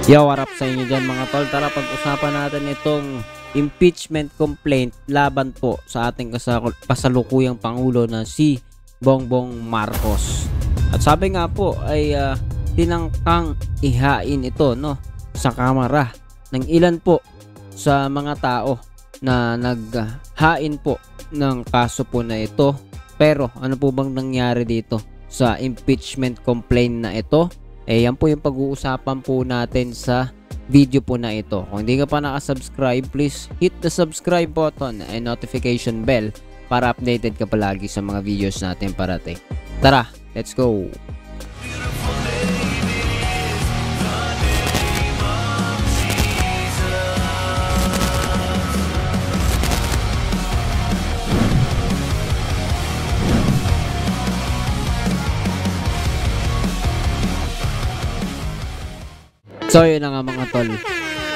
Yo, what up sa inyo dyan mga tol? Tara pag-usapan natin itong impeachment complaint laban po sa ating kasalukuyang Pangulo na si Bongbong Marcos. At sabi nga po ay tinangkang ihain ito sa kamara ng ilan po sa mga tao na naghain po ng kaso po na ito. Pero ano po bang nangyari dito sa impeachment complaint na ito? Yan po yung pag-uusapan po natin sa video po na ito. Kung hindi ka pa nakasubscribe, please hit the subscribe button and notification bell para updated ka palagi sa mga videos natin parating. Tara, let's go! So yun na nga mga tol,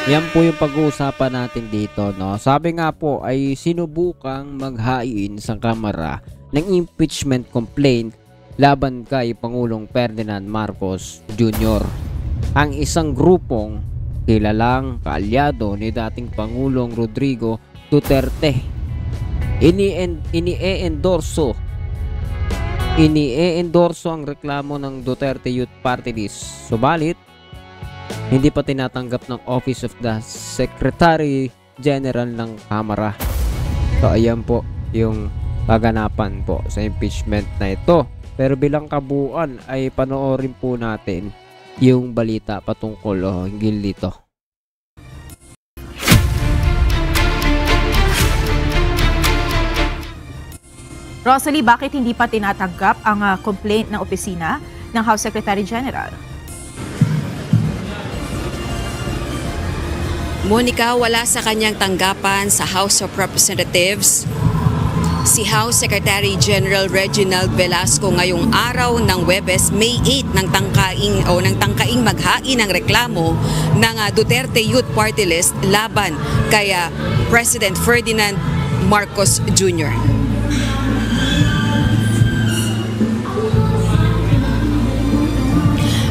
yan po yung pag-uusapan natin dito, Sabi nga po ay sinubukang maghain sa kamara ng impeachment complaint laban kay Pangulong Ferdinand Marcos Jr. Ang isang grupong kilalang kaalyado ni dating Pangulong Rodrigo Duterte. Ini-endorso ang reklamo ng Duterte Youth Party List. Subalit hindi pa tinatanggap ng Office of the Secretary General ng Kamara. So ayan po yung kaganapan po sa impeachment na ito. Pero bilang kabuuan ay panoorin po natin yung balita patungkol hinggil dito. Rosalie, bakit hindi pa tinatanggap ang complaint ng opisina ng House Secretary General? Monica, wala sa kanyang tanggapan sa House of Representatives si House Secretary General Reginald Velasco ngayong araw ng Huwebes, May 8 ng tangkaing maghain ng reklamo ng Duterte Youth Party List laban kay President Ferdinand Marcos Jr.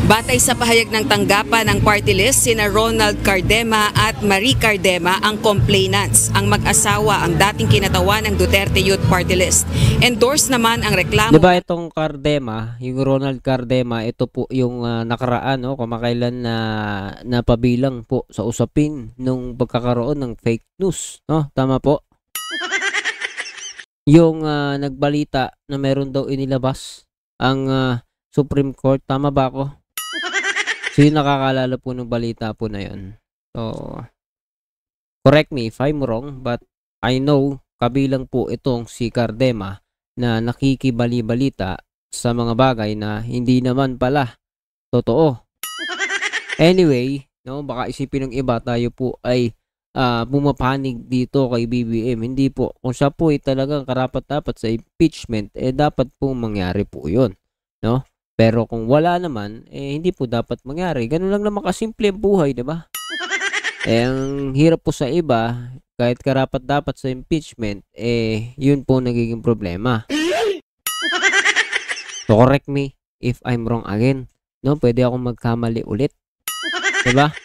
Batay sa pahayag ng tanggapan ng party list, sina Ronald Cardema at Marie Cardema ang complainants, ang mag-asawa, ang dating kinatawan ng Duterte Youth Party List. Endorse naman ang reklamo. Diba itong Cardema, yung Ronald Cardema, ito po yung nakaraan, kumakailan na napabilang po sa usapin nung pagkakaroon ng fake news. Tama po? Yung nagbalita na meron daw inilabas ang Supreme Court. Tama ba ako? So yung nakakalala po ng balita po na yun. So, correct me if I'm wrong, but I know kabilang po itong si Cardema na nakikibali-balita sa mga bagay na hindi naman pala totoo. Anyway, baka isipin ng iba tayo po ay bumapanig dito kay BBM. Hindi po. Kung siya po ay talagang karapat-dapat sa impeachment, dapat po mangyari po yun. Pero kung wala naman, hindi po dapat mangyari. Ganun lang naman kasimple ang buhay, diba? Ang hirap po sa iba, kahit karapat-dapat sa impeachment, yun po nagiging problema. So correct me if I'm wrong again. Pwede akong magkamali ulit. Diba?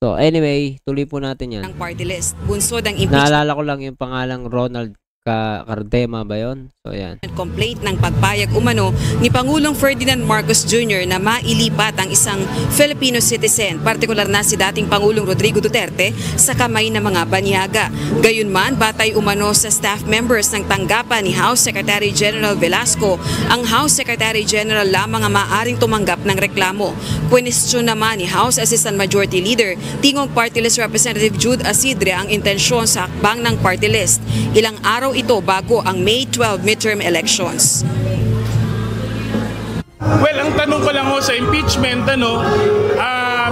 So anyway, tuloy po natin yan. Ang party list, bunsod ang impeachment. Naalala ko lang yung pangalang Ronald Cardema ba yun? So yan. Complaint ng pagpayag umano ni Pangulong Ferdinand Marcos Jr. na mailipat ang isang Filipino citizen, partikular na si dating Pangulong Rodrigo Duterte, sa kamay ng mga banyaga. Gayunman, batay umano sa staff members ng tanggapan ni House Secretary General Velasco, ang House Secretary General lamang ang maaaring tumanggap ng reklamo. Kwestiyon naman ni House Assistant Majority Leader, Tingog Party List Representative Jude Asidre ang intensyon sa hakbang ng party list. Ilang araw ito bago ang May 12 midterm elections. Well, ang tanong ko lang sa impeachment,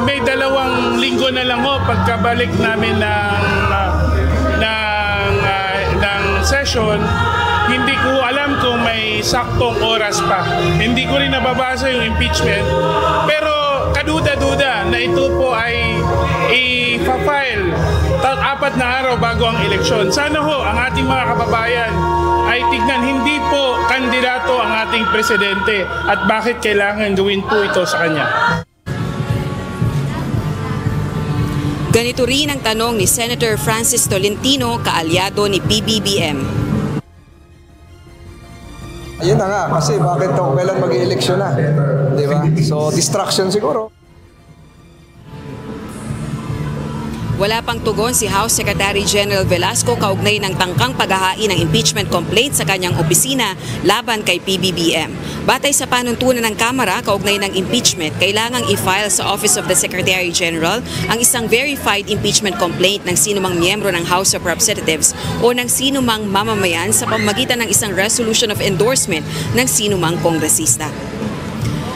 may 2 linggo na lang pagkabalik namin ng session. Hindi ko alam kung may saktong oras pa. Hindi ko rin nababasa yung impeachment. Pero kaduda-duda na ito po ay i-file 4 na araw bago ang eleksyon. Sana ang ating mga kababayan ay tignan hindi po kandidato ang ating presidente at bakit kailangan gawin po ito sa kanya. Ganito rin ang tanong ni Senator Francis Tolentino, kaalyado ni PBBM. Ayun na nga, kasi bakit kung kailan mag-i-eleksyon na, di ba? So, distraction siguro. Wala pang tugon si House Secretary General Velasco kaugnay ng tangkang paghahain ng impeachment complaint sa kanyang opisina laban kay PBBM. Batay sa panuntunan ng Kamara kaugnay ng impeachment, kailangang i-file sa Office of the Secretary General ang isang verified impeachment complaint ng sinumang miyembro ng House of Representatives o ng sinumang mamamayan sa pamamagitan ng isang resolution of endorsement ng sinumang kongresista.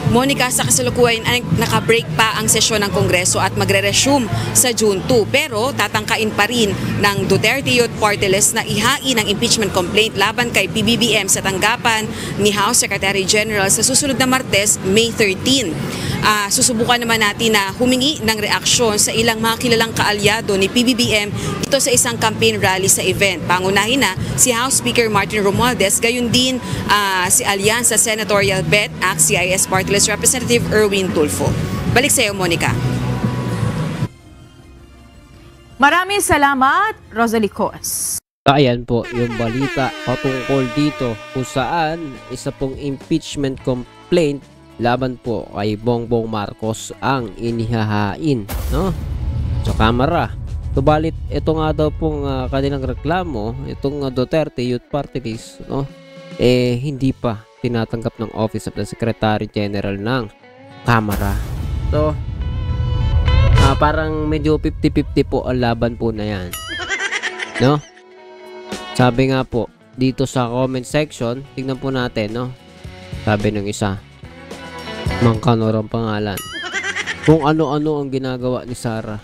Monica, sa kasalukuyan ay nakabreak pa ang sesyon ng Kongreso at magre-resume sa June 2. Pero tatangkain pa rin ng Duterte Youth Party List na ihain ang impeachment complaint laban kay PBBM sa tanggapan ni House Secretary General sa susunod na Martes, May 13. Susubukan naman natin na humingi ng reaksyon sa ilang mga kilalang kaalyado ni PBBM dito sa isang campaign rally sa event. Pangunahin na si House Speaker Martin Romualdez, gayon din si Alyansa Senatorial Bet Act CIS Party List Representative Erwin Tulfo. Balik sa iyo, Monica. Maraming salamat, Rosalie Coas. Ayan po yung balita patungkol dito kung saan isa pong impeachment complaint laban po kay Bongbong Marcos ang inihahain, no? Sa Kamara. Subalit ito nga daw pong kanilang reklamo, itong Duterte Youth Party List, no? Hindi pa tinatanggap ng Office of the Secretary General ng Kamara. So, parang medyo 50-50 po ang laban po na yan, no? Sabi nga po dito sa comment section, tignan po natin, no? Sabi ng isa, Mangkanor ang pangalan, kung ano-ano ang ginagawa ni Sara.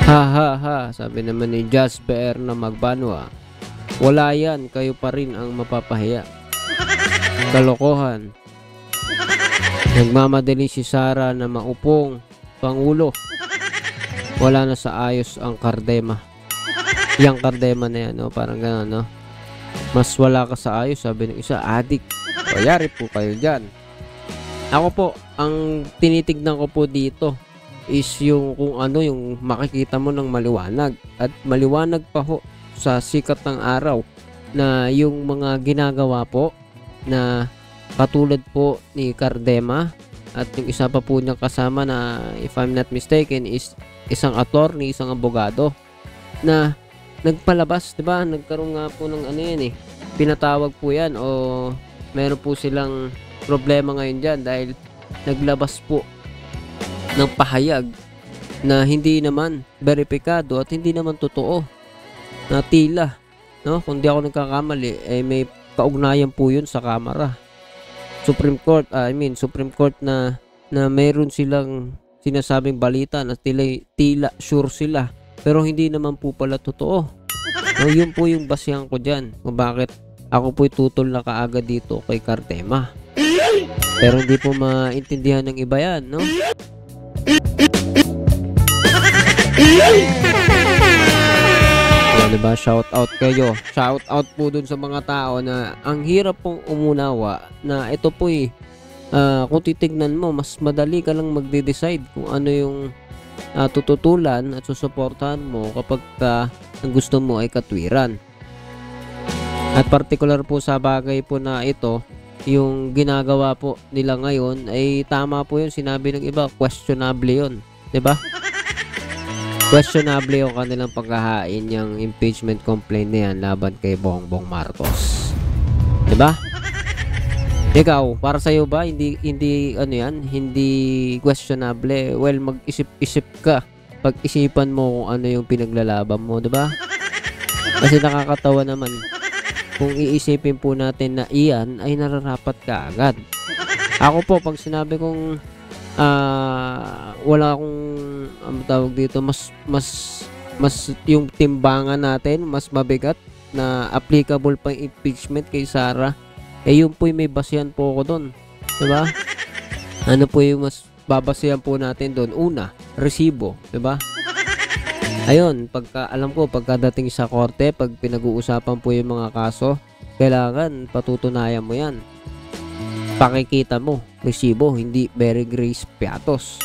Ha ha ha, sabi naman ni Jasper na Magbanwa, wala yan, kayo pa rin ang mapapahiya. Kalokohan. Nagmamadali si Sara na maupong Pangulo. Wala na sa ayos ang Kardema. Yang Kardema na yan, no? Parang gano'n, no? Mas wala ka sa ayos, sabi ng isa, adik. Payari po kayo dyan. Ako po, ang tinitignan ko po dito is yung kung ano yung makikita mo ng maliwanag. At maliwanag pa ho sa sikat ng araw na yung mga ginagawa po na katulad po ni Kardema at yung isa pa po niyang kasama na, if I'm not mistaken, is isang attorney, isang abogado na nagpalabas, 'di ba? Nagkaroon nga po ng ano yan pinatawag po yan o meron po silang problema ngayon dyan dahil naglabas po ng pahayag na hindi naman beripikado at hindi naman totoo na tila, no? Kung di ako nagkakamali, may kaugnayan po yun sa Kamara. Supreme Court na meron silang sinasabing balita na tila sure sila pero hindi naman po pala totoo. No, yun po yung basihan ko dyan kung bakit ako po'y tutol na kaagad dito kay Kardema. Pero hindi po maintindihan ng iba yan, no? Yan, diba? Shout out kayo. Shout out po dun sa mga tao na ang hirap pong umunawa na ito po'y kung titignan mo, mas madali ka lang magde-decide kung ano yung tututulan at susuportahan mo kapag ang gusto mo ay katwiran. At particular po sa bagay po na ito, yung ginagawa po nila ngayon ay tama po yun. Sinabi ng iba, questionable yun. Diba? Questionable yung kanilang paghahain yung impeachment complaint na yan laban kay Bongbong Marcos. Diba? Ikaw, para sa'yo ba, hindi ano yan, hindi questionable? Well, mag-isip-isip ka. Pag-isipan mo kung ano yung pinaglalaban mo, diba? Kasi nakakatawa naman kung iisipin po natin na iyan ay nararapat ka agad. Ako po, pag sinabi kong wala akong tawag dito, mas yung timbangan natin, mas mabigat na applicable pa yung impeachment kay Sara, yun po yung may basihan po ako doon. Diba? Ano po yung mas babasihan po natin doon? Una, resibo. Diba? Ayun, alam ko, pagkadating sa korte, pag pinag-uusapan po yung mga kaso, kailangan patutunayan mo yan. pakikita mo, resibo, hindi Mary Grace Piatos.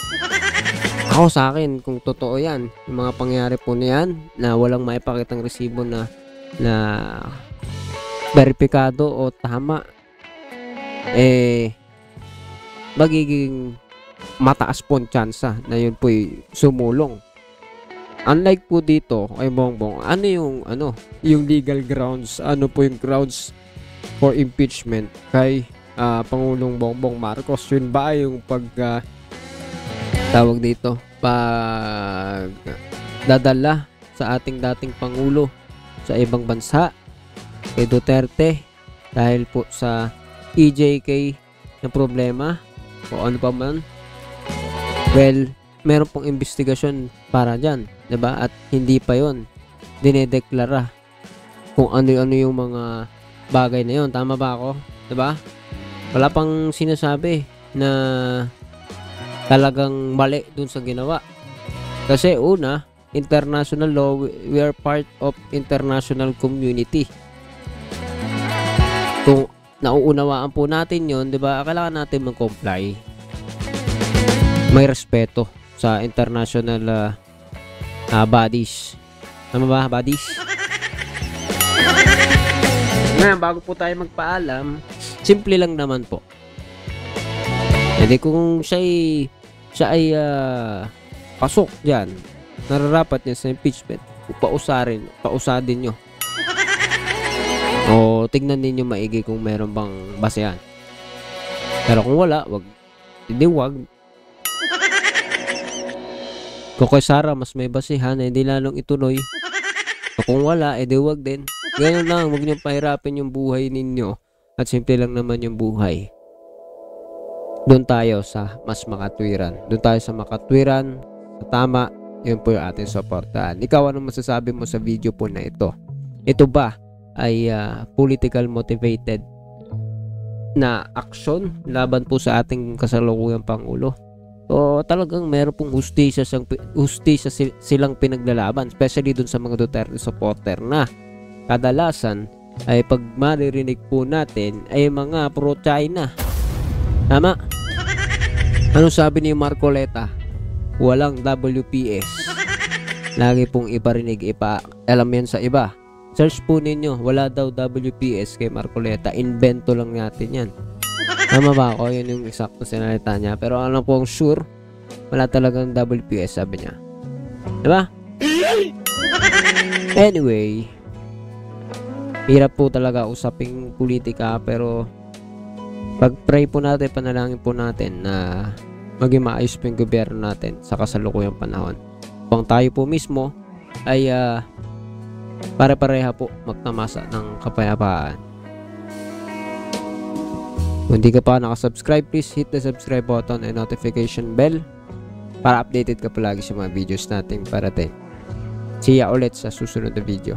Ako sa akin, kung totoo yan, yung mga pangyari po na yan, na walang maipakitang resibo na verifikado o tama, magiging mataas po ang tsansa na yun po'y sumulong. Unlike po dito kay Bongbong, yung legal grounds, ano po yung grounds for impeachment kay Pangulong Bongbong Marcos? Yun ba yung tawag dito, pag dadala sa ating dating Pangulo sa ibang bansa kay Duterte dahil po sa EJK na problema o ano pa man? Well, meron pong investigasyon para dyan, diba? At hindi pa yon dinedeklara kung ano-ano yung mga bagay na yon. Tama ba ako? Diba? Wala pang sinasabi na talagang mali dun sa ginawa. Kasi una, international law, we are part of international community. Kung nauunawaan po natin yon, diba? Kailangan natin mag-comply. May respeto sa international bodies. Tama ba, bodies? Ngayon, bago po tayo magpaalam, simple lang naman po. Hindi kung siya ay pasok dyan, nararapat niya sa impeachment, pausadin nyo. O tignan ninyo maigi kung meron bang basehan. Pero kung wala, hindi wag. Kung kay Sara mas may basihan, hindi lalong ituloy. O kung wala, edi wag din. Ganyan lang, huwag niyo pahirapin yung buhay ninyo. At simple lang naman yung buhay. Doon tayo sa mas makatwiran. Doon tayo sa makatwiran, sa tama, yun po yung ating supportahan. Ikaw, anong masasabi mo sa video po na ito? Ito ba ay political motivated na action laban po sa ating kasalukuyang Pangulo? O talagang meron pong hustisya silang pinaglalaban, especially dun sa mga Duterte supporter na kadalasan ay pag maririnig po natin ay mga pro-China. Tama? Ano sabi ni Marcoleta? Walang WPS. Lagi pong iparinig, alam yan sa iba. Search po ninyo, wala daw WPS kay Marcoleta. Invento lang natin yan. Tama ba ako? Yun yung eksakto sinalita niya. Pero ano po ang sure, wala talagang WPS, sabi niya. Diba? Anyway, hirap po talaga usaping politika, pero pag-pray po natin, panalangin po natin na maging maayos po yung gobyerno natin sa kasalukuyang panahon. Kung tayo po mismo ay pare-pareha po magtamasa ng kapayapaan. Kung hindi ka pa nakasubscribe, please hit the subscribe button and notification bell para updated ka palagi sa mga videos natin parating. See ya ulit sa susunod na video.